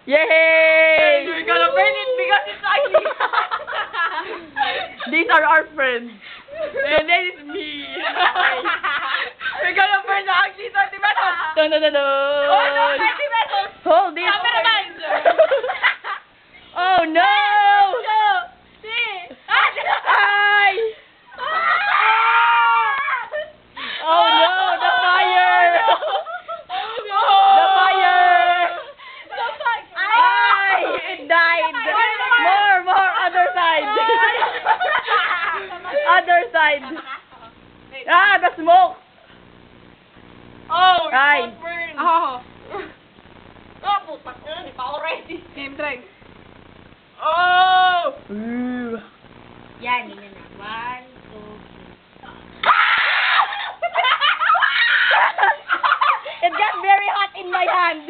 Yay! We're gonna burn it because it's ugly. These are our friends. And then it's me. We're gonna burn the ugly 30 pesos. Dun, dun, dun, dun. Oh no, 30 pesos. Hold this. Cameraman. Oh no! Ay! Oh no! The fire! The fire! Ay! It died! More! Other side! Other side! Ah! The smoke! Oh, Ay. it's not burned. Oh. Oh, putak na, hindi pa ako ready. Game try. Oh! Ooh. Yan, yun na. 1, 2, 3. It got very hot in my hand.